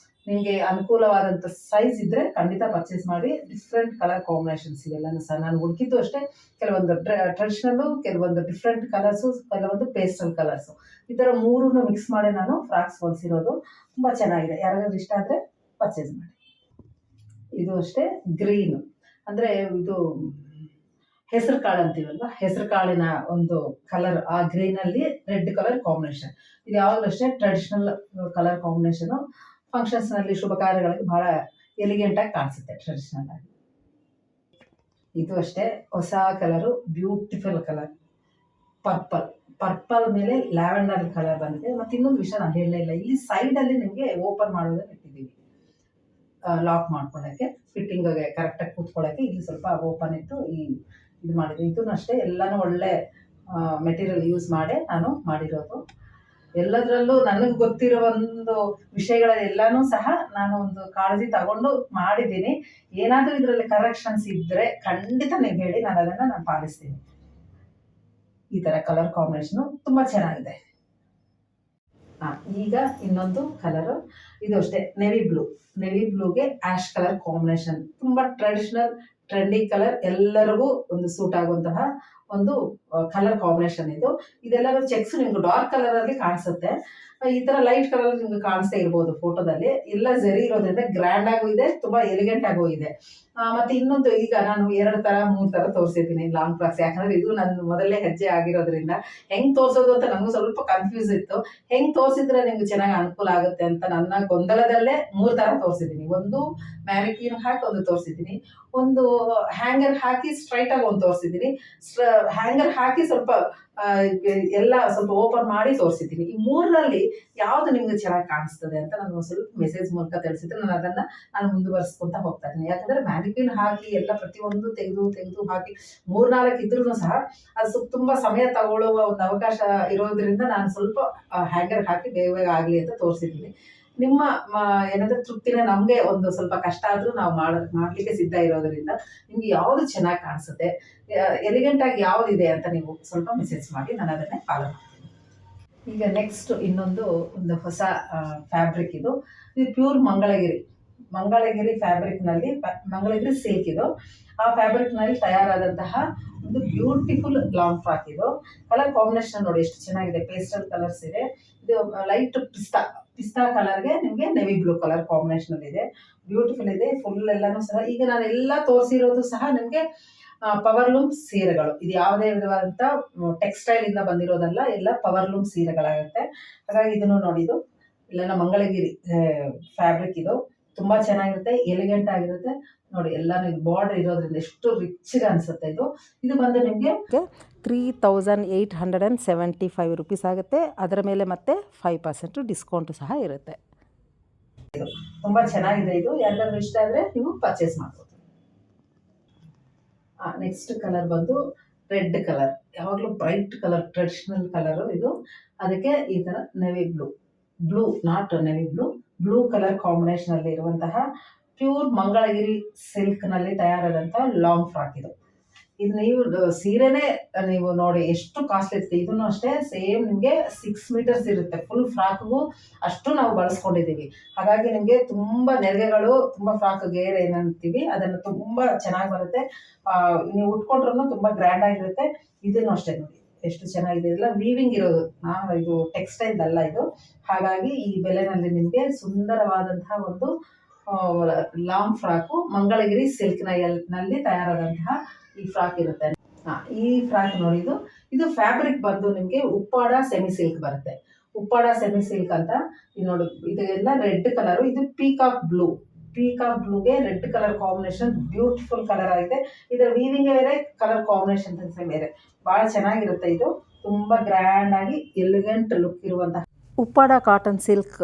ನಿಮಗೆ ಅನುಕೂಲವಾದಂಥ ಸೈಜ್ ಇದ್ದರೆ ಖಂಡಿತ ಪರ್ಚೇಸ್ ಮಾಡಿ. ಡಿಫ್ರೆಂಟ್ ಕಲರ್ ಕಾಂಬಿನೇಷನ್ಸ್ ಇವೆಲ್ಲನೂ ಸಹ ನಾನು ಹುಡುಕಿದ್ದು ಅಷ್ಟೇ, ಕೆಲವೊಂದು ಟ್ರೆಡಿಷನಲ್ಲು, ಕೆಲವೊಂದು ಡಿಫ್ರೆಂಟ್ ಕಲರ್ಸು, ಕೆಲವೊಂದು ಪೇಸ್ಟಲ್ ಕಲರ್ಸು, ಈ ಥರ 3 ಮಿಕ್ಸ್ ಮಾಡಿ ನಾನು ಫ್ರಾಕ್ಸ್ ಹೊಲಿಸಿರೋದು. ತುಂಬ ಚೆನ್ನಾಗಿದೆ. ಯಾರಿಗಾದ್ರೂ ಇಷ್ಟ ಆದರೆ ಪರ್ಚೇಸ್ ಮಾಡಿ. ಇದು ಅಷ್ಟೇ ಗ್ರೀನ್, ಅಂದರೆ ಇದು ಹೆಸರು ಕಾಳು ಅಂತೀವಲ್ವ, ಹೆಸರು ಕಾಳಿನ ಒಂದು ಕಲರ್, ಆ ಗ್ರೀನಲ್ಲಿ ರೆಡ್ ಕಲರ್ ಕಾಂಬಿನೇಷನ್. ಇದು ಯಾವಾಗಲೂ ಅಷ್ಟೇ ಟ್ರೆಡಿಷನಲ್ ಕಲರ್ ಕಾಂಬಿನೇಷನು. ಫಂಕ್ಷನ್ಸ್ನಲ್ಲಿ, ಶುಭ ಕಾರ್ಯಗಳಿಗೆ ಬಹಳ ಎಲಿಗೆಂಟಾಗಿ ಕಾಣಿಸುತ್ತೆ ಟ್ರೆಡಿಷನಲ್ ಆಗಿ. ಇದು ಅಷ್ಟೇ ಹೊಸ ಕಲರು, ಬ್ಯೂಟಿಫುಲ್ ಕಲರ್, ಪರ್ಪಲ್ ಮೇಲೆ ಲ್ಯಾವೆಂಡರ್ ಕಲರ್ ಬಂದಿದೆ. ಮತ್ತು ಇನ್ನೊಂದು ವಿಷಯ ನಾನು ಹೇಳಲೇ ಇಲ್ಲ, ಇಲ್ಲಿ ಸೈಡಲ್ಲಿ ನಿಮಗೆ ಓಪನ್ ಮಾಡೋದನ್ನು ಇಟ್ಟಿದ್ದೀವಿ, ಲಾಕ್ ಮಾಡ್ಕೊಳ್ಳೋಕ್ಕೆ, ಫಿಟ್ಟಿಂಗ್ಗೆ ಕರೆಕ್ಟಾಗಿ ಕೂತ್ಕೊಳ್ಳೋಕ್ಕೆ ಇಲ್ಲಿ ಸ್ವಲ್ಪ ಓಪನ್ ಇಟ್ಟು ಇದು ಮಾಡಿದೆ. ಇದನ್ನು ಅಷ್ಟೇ ಎಲ್ಲನೂ ಒಳ್ಳೆ ಮೆಟೀರಿಯಲ್ ಯೂಸ್ ಮಾಡಿ ನಾನು ಮಾಡಿರೋದು. ಎಲ್ಲದರಲ್ಲೂ ನನಗೆ ಗೊತ್ತಿರೋ ಒಂದು ವಿಷಯಗಳೆಲ್ಲನೂ ಸಹ ನಾನು ಒಂದು ಕಾಳಜಿ ತಗೊಂಡು ಮಾಡಿದ್ದೀನಿ. ಏನಾದರೂ ಇದರಲ್ಲಿ ಕರೆಕ್ಷನ್ಸ್ ಇದ್ದರೆ ಖಂಡಿತ ನೀವು ಹೇಳಿ, ನಾನು ಅದನ್ನು ಪಾಲಿಸ್ತೀನಿ. ಈ ಥರ ಕಲರ್ ಕಾಂಬಿನೇಷನು ತುಂಬ ಚೆನ್ನಾಗಿದೆ. ಈಗ ಇನ್ನೊಂದು ಕಲರು, ಇದು ಅಷ್ಟೇ ನೆವಿ ಬ್ಲೂಗೆ ಆಶ್ ಕಲರ್ ಕಾಂಬಿನೇಷನ್, ತುಂಬ ಟ್ರೆಡಿಷನಲ್ ಟ್ರೆಂಡಿ ಕಲರ್, ಎಲ್ಲರಿಗೂ ಒಂದು ಸೂಟ್ ಆಗುವಂತಹ ಒಂದು ಕಲರ್ ಕಾಂಬಿನೇಷನ್ ಇದು. ಇದೆಲ್ಲರೂ ಚೆಕ್ಸ್ ನಿಮ್ಗೆ ಡಾರ್ಕ್ ಕಲರ್ ಅಲ್ಲಿ ಕಾಣಿಸುತ್ತೆ, ಈ ತರ ಲೈಟ್ ಕಲರ್ ನಿಮ್ಗೆ ಕಾಣಿಸ್ತಾ ಇರ್ಬೋದು ಫೋಟೋದಲ್ಲಿ. ಎಲ್ಲ ಜರಿ ಇರೋದ್ರಿಂದ ಗ್ರ್ಯಾಂಡ್ ಆಗೂ ಇದೆ, ತುಂಬಾ ಎಲಿಗೆಂಟ್ ಆಗೂ ಇದೆ. ಮತ್ತೆ ಇನ್ನೊಂದು, ಈಗ ನಾನು 2 ತರ 3 ತರ ತೋರಿಸಿದ್ದೀನಿ ಲಾಂಗ್ ಫ್ರಾಕ್ಸ್, ಯಾಕಂದ್ರೆ ಇದು ನನ್ನ ಮೊದಲನೇ ಹೆಜ್ಜೆ ಆಗಿರೋದ್ರಿಂದ ಹೆಂಗ್ ತೋರ್ಸೋದು ಅಂತ ನನಗೂ ಸ್ವಲ್ಪ ಕನ್ಫ್ಯೂಸ್ ಇತ್ತು. ಹೆಂಗ್ ತೋರಿಸಿದ್ರೆ ನಿಮ್ಗೆ ಚೆನ್ನಾಗಿ ಅನುಕೂಲ ಆಗುತ್ತೆ ಅಂತ ನನ್ನ ಗೊಂದಲದಲ್ಲೇ 3 ತರ ತೋರಿಸಿದ್ದೀನಿ. ಒಂದು ಮ್ಯಾನಿಕ್ಯೂನ್ ಹಾಕಿ ಒಂದು ತೋರಿಸಿದ್ದೀನಿ, ಒಂದು ಹ್ಯಾಂಗರ್ ಹಾಕಿ ಸ್ಟ್ರೈಟ್ ಆಗಿ ಒಂದು ತೋರಿಸಿದ್ದೀನಿ, ಹ್ಯಾಂಗರ್ ಹಾಕಿ ಸ್ವಲ್ಪ ಎಲ್ಲ ಸ್ವಲ್ಪ ಓಪನ್ ಮಾಡಿ ತೋರಿಸಿದ್ದೀನಿ. ಈ 3ರಲ್ಲಿ ಯಾವ್ದು ನಿಮ್ಗೆ ಚೆನ್ನಾಗಿ ಕಾಣಿಸ್ತದೆ ಅಂತ ನಾನು ಸ್ವಲ್ಪ ಮೆಸೇಜ್ ಮೂಲಕ ತಿಳಿಸಿದ್ರೆ ನಾನು ಮುಂದುವರಿಸ್ಕೊಂತ ಹೋಗ್ತಾ ಇದ್ದೀನಿ. ಯಾಕಂದ್ರೆ ಮ್ಯಾನಿಕ್ಯೂನ್ ಹಾಕಿ ಎಲ್ಲ ಪ್ರತಿಯೊಂದು ತೆಗೆದು ಹಾಕಿ 3-4 ಇದ್ರೂ ಸಹ ಅದು ತುಂಬಾ ಸಮಯ ತಗೊಳ್ಳುವ ಒಂದು ಅವಕಾಶ ಇರೋದ್ರಿಂದ ನಾನು ಸ್ವಲ್ಪ ಹ್ಯಾಂಗರ್ ಹಾಕಿ ಬೇಗ ಆಗಲಿ ಅಂತ ತೋರಿಸಿದ್ದೀನಿ. ನಿಮ್ಮ ಏನಂದ್ರೆ ತೃಪ್ತಿನೇ ನಮಗೆ ಒಂದು ಸ್ವಲ್ಪ ಕಷ್ಟ ಆದ್ರೂ ನಾವು ಮಾಡ್ಲಿಕ್ಕೆ ಸಿದ್ಧ ಇರೋದ್ರಿಂದ ನಿಮ್ಗೆ ಯಾವ್ದು ಚೆನ್ನಾಗಿ ಕಾಣಿಸುತ್ತೆ, ಎಲಿಗೆಂಟ್ ಆಗಿ ಯಾವ್ದಿದೆ ಅಂತ ನೀವು ಸ್ವಲ್ಪ ಮೆಸೇಜ್ ಮಾಡಿ, ನಾನು ಅದನ್ನೇ ಫಾಲೋ ಮಾಡ್ತೀನಿ. ಈಗ ನೆಕ್ಸ್ಟ್ ಇನ್ನೊಂದು ಹೊಸ ಫ್ಯಾಬ್ರಿಕ್, ಇದು ಪ್ಯೂರ್ ಮಂಗಳಗಿರಿ ಫ್ಯಾಬ್ರಿಕ್ನಲ್ಲಿ, ಮಂಗಳಗಿರಿ ಸಿಲ್ಕ್ ಇದು. ಆ ಫ್ಯಾಬ್ರಿಕ್ನಲ್ಲಿ ತಯಾರಾದಂತಹ ಒಂದು ಬ್ಯೂಟಿಫುಲ್ ಲಾಂಗ್ ಫ್ರಾಕ್. ಇದು ಕಲರ್ ಕಾಂಬಿನೇಷನ್ ನೋಡಿ ಎಷ್ಟು ಚೆನ್ನಾಗಿದೆ, ಪೇಸ್ಟಲ್ ಕಲರ್ಸ್ ಇದೆ. ಇದು ಲೈಟ್ ಪಿಸ್ತಾ ಕಲರ್ಗೆ ನಿಮಗೆ ನೆವಿ ಬ್ಲೂ ಕಲರ್ ಕಾಂಬಿನೇಷನ್ ಇದೆ, ಬ್ಯೂಟಿಫುಲ್ ಇದೆ. ಫುಲ್ ಎಲ್ಲಾನು ಸಹ ಈಗ ನಾನು ಎಲ್ಲ ತೋರಿಸಿರೋದು ಸಹ ನಿಮಗೆ ಪವರ್ಲೂಮ್ ಸೀರೆಗಳು. ಇದು ಯಾವುದೇ ವಿಧವಾದಂಥ ಟೆಕ್ಸ್ಟೈಲ್ ಇಂದ ಬಂದಿರೋದಲ್ಲ, ಎಲ್ಲ ಪವರ್ಲೂಮ್ ಸೀರೆಗಳಾಗುತ್ತೆ. ಹಾಗಾಗಿ ಇದನ್ನು ನೋಡಿದ್ದು ಎಲ್ಲ ಮಂಗಳಗಿರಿ ಫ್ಯಾಬ್ರಿಕ್. ಇದು ತುಂಬಾ ಚೆನ್ನಾಗಿರುತ್ತೆ, ಎಲಿಗೆಂಟ್ ಆಗಿರುತ್ತೆ ನೋಡಿ. ಎಲ್ಲಾನು ಇದು ಬಾರ್ಡರ್ ಇರೋದ್ರಿಂದ ಎಷ್ಟು ರಿಚ್ ಅನ್ಸುತ್ತೆ. ಇದು ಬಂದು ನಿಮಗೆ 3875 ರುಪೀಸ್ ಆಗುತ್ತೆ. ಅದರ ಮೇಲೆ ಮತ್ತೆ 5% ಡಿಸ್ಕೌಂಟು ಸಹ ಇರುತ್ತೆ. ತುಂಬಾ ಚೆನ್ನಾಗಿದೆ. ಇದು ಯಾರಿಗಾದ್ರೂ ಇಷ್ಟ ಆದರೆ ನೀವು ಪರ್ಚೇಸ್ ಮಾಡ್ಬೋದು. ನೆಕ್ಸ್ಟ್ ಕಲರ್ ಬಂದು ರೆಡ್ ಕಲರ್, ಯಾವಾಗಲೂ ಬ್ರೈಟ್ ಕಲರ್, ಟ್ರೆಡಿಷನಲ್ ಕಲರು ಇದು. ಅದಕ್ಕೆ ಈ ಥರ navy blue not navy blue colour combination ಅಲ್ಲಿ ಇರುವಂತಹ ಪ್ಯೂರ್ ಮಂಗಳಗಿರಿ ಸಿಲ್ಕ್ನಲ್ಲಿ ತಯಾರಾದಂಥ ಲಾಂಗ್ ಫ್ರಾಕ್ ಇದು. ಇದು ನೀವು ಸೀರೆನೇ ನೀವು ನೋಡಿ ಎಷ್ಟು ಕಾಸ್ಟ್ಲಿ ಇರುತ್ತೆ. ಇದನ್ನು ಅಷ್ಟೇ ಸೇಮ್ ನಿಮಗೆ 6 ಮೀಟರ್ಸ್ ಇರುತ್ತೆ. ಫುಲ್ ಫ್ರಾಕ್ಗೂ ಅಷ್ಟು ನಾವು ಬಳಸ್ಕೊಂಡಿದ್ದೀವಿ. ಹಾಗಾಗಿ ನಿಮಗೆ ತುಂಬ ನೆರಿಗೆಗಳು, ತುಂಬ ಫ್ರಾಕ್ ಗೇರ್ ಏನಂತೀವಿ ಅದನ್ನು ತುಂಬ ಚೆನ್ನಾಗಿ ಬರುತ್ತೆ. ನೀವು ಉಟ್ಕೊಂಡ್ರೂ ತುಂಬ ಗ್ರ್ಯಾಂಡ್ ಆಗಿರುತ್ತೆ. ಇದನ್ನು ಅಷ್ಟೇ ನೋಡಿ ಎಷ್ಟು ಚೆನ್ನಾಗಿದೆ. ಇದೆಲ್ಲ ವೀವಿಂಗ್ ಇರೋದು, ಇದು ಟೆಕ್ಸ್ಟೈಲ್ ಅಲ್ಲ ಇದು. ಹಾಗಾಗಿ ಈ ಬೆಲೆನಲ್ಲಿ ನಿಮಗೆ ಸುಂದರವಾದಂತಹ ಒಂದು ಲಾಂಗ್ ಫ್ರಾಕು ಮಂಗಳಗಿರಿ ನಲ್ಲಿ ತಯಾರಾದಂತಹ ಈ ಫ್ರಾಕ್ ಇರುತ್ತೆ. ಈ ಫ್ರಾಕ್ ನೋಡಿ, ಇದು ಫ್ಯಾಬ್ರಿಕ್ ಬಂದು ನಿಮಗೆ ಉಪ್ಪಾಡ ಸೆಮಿ ಸಿಲ್ಕ್ ಬರುತ್ತೆ. ಉಪ್ಪಾಡ ಸೆಮಿ ಸಿಲ್ಕ್ ಅಂತ ಇದು ನೋಡಿ. ಇದೆಲ್ಲ ರೆಡ್ ಕಲರು. ಇದು ಪೀಕಾಕ್ ಬ್ಲೂಗೆ red colour combination beautiful colour ಆಗಿದೆ. ಇದರ ವೀವಿಂಗ್ ಬೇರೆ, ಕಲರ್ ಕಾಂಬಿನೇಷನ್ ಬೇರೆ, ಭಾಳ ಚೆನ್ನಾಗಿರುತ್ತೆ. ಇದು ತುಂಬ ಗ್ರ್ಯಾಂಡ್ ಆಗಿ ಎಲಿಗೆಂಟ್ ಲುಕ್ ಇರುವಂತಹ ಉಪ್ಪಾಡ ಕಾಟನ್ ಸಿಲ್ಕ್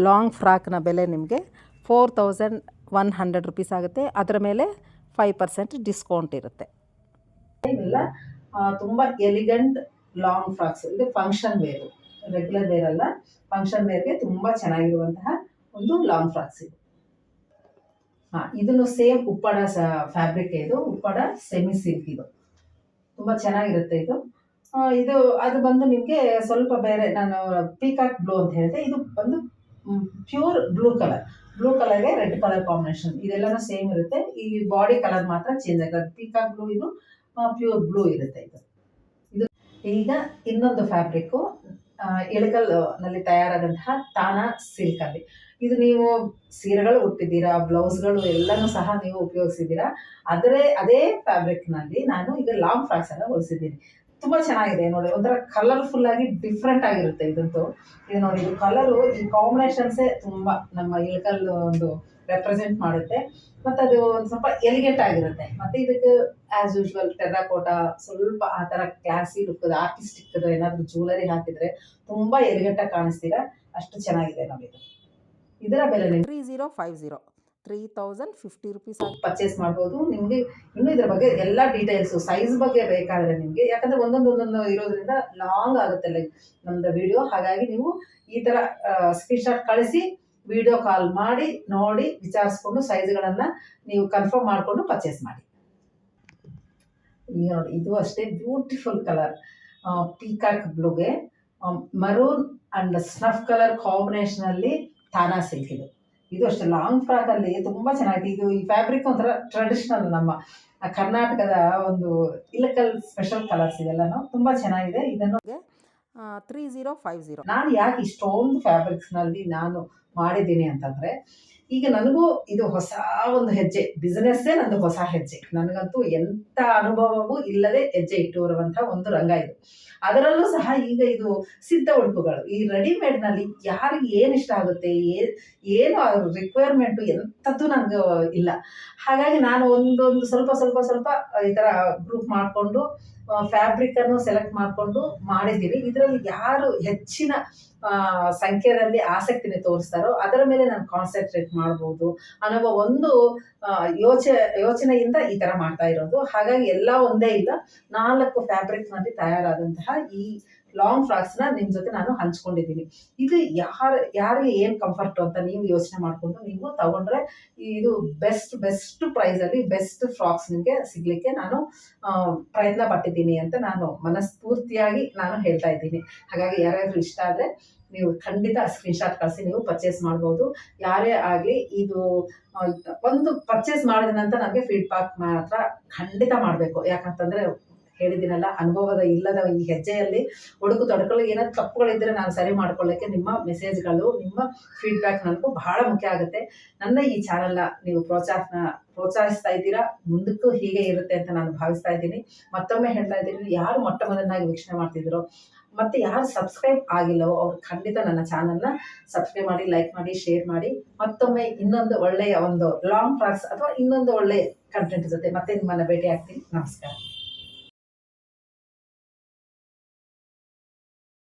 ಲಾಂಗ್ ಫ್ರಾಕ್ನ ಬೆಲೆ ನಿಮಗೆ 4100 ರುಪೀಸ್ ಆಗುತ್ತೆ. ಅದರ ಮೇಲೆ 5% ಡಿಸ್ಕೌಂಟ್ ಇರುತ್ತೆ. ಇವೆಲ್ಲ ತುಂಬ ಎಲಿಗೆಂಟ್ ಲಾಂಗ್ ಫ್ರಾಕ್ಸ್. ಇದು ಫಂಕ್ಷನ್ ವೇರು, ರೆಗ್ಯುಲರ್ ವೇರ್ ಅಲ್ಲ, ಫಂಕ್ಷನ್ ವೇರ್ಗೆ ತುಂಬ ಚೆನ್ನಾಗಿರುವಂತಹ ಒಂದು ಲಾಂಗ್ ಫ್ರಾಕ್ಸ್ ಇದು. ಇದನ್ನು ಸೇಮ್ ಉಪ್ಪಾಡ ಫ್ಯಾಬ್ರಿಕ್. ಇದು ಉಪ್ಪಾಡ ಸೆಮಿ ಸಿಲ್ಕ್. ಇದು ತುಂಬ ಚೆನ್ನಾಗಿರುತ್ತೆ. ಇದು ಅದು ಬಂದು ನಿಮಗೆ ಸ್ವಲ್ಪ ಬೇರೆ, ನಾನು ಪೀಕಾಕ್ ಬ್ಲೂ ಅಂತ ಹೇಳಿದೆ. ಇದು ಬಂದು ಪ್ಯೂರ್ ಬ್ಲೂ ಕಲರ್ಗೆ ರೆಡ್ ಕಲರ್ ಕಾಂಬಿನೇಷನ್. ಇದೆಲ್ಲನೂ ಸೇಮ್ ಇರುತ್ತೆ. ಈ ಬಾಡಿ ಕಲರ್ ಮಾತ್ರ ಚೇಂಜ್ ಆಗುತ್ತೆ. ಪೀಕಾಕ್ ಬ್ಲೂ, ಇದು ಪ್ಯೂರ್ ಬ್ಲೂ ಇರುತ್ತೆ. ಇದು ಈಗ ಇನ್ನೊಂದು ಫ್ಯಾಬ್ರಿಕ್ಕು ಇಳಕಲ್ನಲ್ಲಿ ತಯಾರಾದಂತಹ ತಾನಾ ಸಿಲ್ಕಲ್ಲಿ. ಇದು ನೀವು ಸೀರೆಗಳು ಉಟ್ಟಿದ್ದೀರಾ, ಬ್ಲೌಸ್ಗಳು ಎಲ್ಲನೂ ಸಹ ನೀವು ಉಪಯೋಗಿಸಿದ್ದೀರಾ. ಅದೇ ಫ್ಯಾಬ್ರಿಕ್ನಲ್ಲಿ ನಾನು ಈಗ ಲಾಂಗ್ ಫ್ರಾಕ್ಸ್ ಅನ್ನು ಹೊಲಿಸಿದ್ದೀನಿ. ತುಂಬ ಚೆನ್ನಾಗಿದೆ ನೋಡಿ. ಒಂಥರ ಕಲರ್ಫುಲ್ ಆಗಿ ಡಿಫ್ರೆಂಟ್ ಆಗಿರುತ್ತೆ ಇದಂತೂ. ಇದು ನೋಡಿ, ಇದು ಕಲರು, ಈ ಕಾಂಬಿನೇಷನ್ಸೇ ತುಂಬ ನಮ್ಮ ಇಳಕಲ್ ಒಂದು ರೆಪ್ರೆಸೆಂಟ್ ಮಾಡುತ್ತೆ. ಮತ್ತು ಅದು ಒಂದು ಸ್ವಲ್ಪ ಎಲಿಗೆಂಟ್ ಆಗಿರುತ್ತೆ. ಮತ್ತು ಇದಕ್ಕೆ ಆ್ಯಸ್ ಯೂಶ್ವಲ್ ಟೆರ್ರಾಕೋಟಾ, ಸ್ವಲ್ಪ ಆ ಥರ ಕ್ಲಾಸಿ ಲುಕ್, ಆರ್ಟಿಸ್ಟಿಕ್ ಏನಾದರೂ ಜ್ಯುವೆಲರಿ ಹಾಕಿದರೆ ತುಂಬ ಎಲಿಗೆಂಟಾಗಿ ಕಾಣಿಸ್ತೀರಾ. ಅಷ್ಟು ಚೆನ್ನಾಗಿದೆ ನೋಡಿ. ಇದರ ಬೆಲೆ 3050 ರುಪೀಸ್ ಪರ್ಚೇಸ್ ಮಾಡ್ಬೋದು. ನಿಮಗೆ ಇನ್ನೂ ಇದರ ಬಗ್ಗೆ ಎಲ್ಲ ಡೀಟೇಲ್ಸು, ಸೈಜ್ ಬಗ್ಗೆ ಬೇಕಾದರೆ ನಿಮಗೆ, ಯಾಕಂದರೆ ಒಂದೊಂದು ಇರೋದ್ರಿಂದ ಲಾಂಗ್ ಆಗುತ್ತೆ ನಮ್ಮದು ವಿಡಿಯೋ. ಹಾಗಾಗಿ ನೀವು ಈ ಥರ ಸ್ಕ್ರೀನ್ಶಾಟ್ ಕಳಿಸಿ, ವಿಡಿಯೋ ಕಾಲ್ ಮಾಡಿ ನೋಡಿ ವಿಚಾರಿಸ್ಕೊಂಡು ಸೈಜ್ಗಳನ್ನು ನೀವು ಕನ್ಫರ್ಮ್ ಮಾಡಿಕೊಂಡು ಪರ್ಚೇಸ್ ಮಾಡಿ. ಈಗ ನೋಡಿ, ಇದು ಅಷ್ಟೇ ಬ್ಯೂಟಿಫುಲ್ ಕಲರ್, ಪೀಕಾಕ್ ಬ್ಲೂಗೆ ಮರೂನ್ ಅಂಡ್ ಸ್ನಫ್ ಕಲರ್ ಕಾಂಬಿನೇಷನಲ್ಲಿ ತಾನಾ ಸಿಲ್ಕ್. ಇದು ಅಷ್ಟೇ ಲಾಂಗ್ ಫ್ರಾಕಲ್ಲಿ ತುಂಬ ಚೆನ್ನಾಗಿದೆ. ಇದು ಈ ಫ್ಯಾಬ್ರಿಕ್ ಒಂಥರ ಟ್ರೆಡಿಷ್ನಲ್, ನಮ್ಮ ಕರ್ನಾಟಕದ ಒಂದು ಇಳಕಲ್ ಸ್ಪೆಷಲ್ ಕಲರ್ಸ್ ಇದೆಲ್ಲನೂ ತುಂಬ ಚೆನ್ನಾಗಿದೆ. ಇದನ್ನು 3050. ನಾನು ಯಾಕೆ ಇಷ್ಟೊಂದು ಫ್ಯಾಬ್ರಿಕ್ಸ್ನಲ್ಲಿ ನಾನು ಮಾಡಿದ್ದೀನಿ ಅಂತಂದರೆ, ಈಗ ನನಗೂ ಇದು ಹೊಸ ಒಂದು ಹೆಜ್ಜೆ, ಬಿಸ್ನೆಸ್ಸೇ ನಂದು ಹೊಸ ಹೆಜ್ಜೆ. ನನಗಂತೂ ಎಂಥ ಅನುಭವವೂ ಇಲ್ಲದೆ ಹೆಜ್ಜೆ ಇಟ್ಟಿರುವಂಥ ಒಂದು ರಂಗ ಇದು. ಅದರಲ್ಲೂ ಸಹ ಈಗ ಇದು ಸಿದ್ಧ ಉಡುಪುಗಳು, ಈ ರೆಡಿಮೇಡ್ನಲ್ಲಿ ಯಾರಿಗೆ ಏನು ಇಷ್ಟ ಆಗುತ್ತೆ, ಏನು ರಿಕ್ವೈರ್ಮೆಂಟು ಎಂಥದ್ದು ನನಗೆ ಇಲ್ಲ. ಹಾಗಾಗಿ ನಾನು ಒಂದೊಂದು ಸ್ವಲ್ಪ ಈ ಥರ ಗ್ರೂಪ್ ಮಾಡಿಕೊಂಡು ಫ್ಯಾಬ್ರಿಕನ್ನು ಸೆಲೆಕ್ಟ್ ಮಾಡಿಕೊಂಡು ಮಾಡಿದ್ದೀನಿ. ಇದರಲ್ಲಿ ಯಾರು ಹೆಚ್ಚಿನ ಸಂಖ್ಯೆಯಲ್ಲಿ ಆಸಕ್ತಿನ ತೋರಿಸ್ತಾರೋ ಅದರ ಮೇಲೆ ನಾನು ಕಾನ್ಸಂಟ್ರೇಟ್ ಮಾಡ್ಬೋದು ಅನ್ನೋ ಒಂದು ಯೋಚನೆಯಿಂದ ಈ ಥರ ಮಾಡ್ತಾ ಇರೋದು. ಹಾಗಾಗಿ ಎಲ್ಲ ಒಂದೇ ಇಲ್ಲ, 4 ಫ್ಯಾಬ್ರಿಕ್ನಲ್ಲಿ ತಯಾರಾದಂತಹ ಈ ಲಾಂಗ್ ಫ್ರಾಕ್ಸ್ನ ನಿಮ್ಮ ಜೊತೆ ನಾನು ಹಂಚ್ಕೊಂಡಿದ್ದೀನಿ. ಇದು ಯಾರಿಗೆ ಏನು ಕಂಫರ್ಟು ಅಂತ ನೀವು ಯೋಚನೆ ಮಾಡಿಕೊಂಡು ನೀವು ತಗೊಂಡ್ರೆ ಇದು ಬೆಸ್ಟ್ ಪ್ರೈಸಲ್ಲಿ ಬೆಸ್ಟ್ ಫ್ರಾಕ್ಸ್ ನಿಮಗೆ ಸಿಗಲಿಕ್ಕೆ ನಾನು ಪ್ರಯತ್ನ ಪಟ್ಟಿದ್ದೀನಿ ಅಂತ ನಾನು ಮನಸ್ಫೂರ್ತಿಯಾಗಿ ನಾನು ಹೇಳ್ತಾ ಇದ್ದೀನಿ. ಹಾಗಾಗಿ ಯಾರಾದರೂ ಇಷ್ಟ ಆದರೆ ನೀವು ಖಂಡಿತ ಸ್ಕ್ರೀನ್ಶಾಟ್ ಕಳಿಸಿ ನೀವು ಪರ್ಚೇಸ್ ಮಾಡ್ಬೋದು. ಯಾರೇ ಆಗಲಿ, ಇದು ಒಂದು ಪರ್ಚೇಸ್ ಮಾಡಿದ ನಂತರ ನನಗೆ ಫೀಡ್ಬ್ಯಾಕ್ ಮಾತ್ರ ಖಂಡಿತ ಮಾಡಬೇಕು. ಯಾಕಂತಂದರೆ ಹೇಳಿದ್ದೀನಲ್ಲ, ಅನುಭವದ ಇಲ್ಲದ ಈ ಹೆಜ್ಜೆಯಲ್ಲಿ ತೊಡಕಲು ಏನಾದ್ರು ತಪ್ಪುಗಳಿದ್ದರೆ ನಾನು ಸರಿ ಮಾಡ್ಕೊಳ್ಳೋಕ್ಕೆ ನಿಮ್ಮ ಮೆಸೇಜ್ಗಳು, ನಿಮ್ಮ ಫೀಡ್ಬ್ಯಾಕ್ ನನಗೂ ಬಹಳ ಮುಖ್ಯ ಆಗುತ್ತೆ. ನನ್ನ ಈ ಚಾನಲ್ನ ನೀವು ಪ್ರೋತ್ಸಾಹಿಸ್ತಾ ಇದ್ದೀರಾ, ಮುಂದಕ್ಕೂ ಹೀಗೆ ಇರುತ್ತೆ ಅಂತ ನಾನು ಭಾವಿಸ್ತಾ ಇದ್ದೀನಿ. ಮತ್ತೊಮ್ಮೆ ಹೇಳ್ತಾ ಇದ್ದೀನಿ, ಯಾರು ಮೊಟ್ಟ ಮೊದಲನಾಗಿ ವೀಕ್ಷಣೆ ಮಾಡ್ತಿದ್ದೀರೋ ಮತ್ತು ಯಾರು ಸಬ್ಸ್ಕ್ರೈಬ್ ಆಗಿಲ್ಲವೋ ಅವ್ರು ಖಂಡಿತ ನನ್ನ ಚಾನಲ್ನ ಸಬ್ಸ್ಕ್ರೈಬ್ ಮಾಡಿ, ಲೈಕ್ ಮಾಡಿ, ಶೇರ್ ಮಾಡಿ. ಮತ್ತೊಮ್ಮೆ ಇನ್ನೊಂದು ಒಳ್ಳೆಯ ಒಂದು ಲಾಂಗ್ ಫ್ರಾಕ್ಸ್ ಅಥವಾ ಇನ್ನೊಂದು ಒಳ್ಳೆಯ ಕಂಟೆಂಟ್ ಜೊತೆ ಮತ್ತೆ ನಿಮ್ಮನ್ನು ಭೇಟಿ ಆಗ್ತೀನಿ. ನಮಸ್ಕಾರ.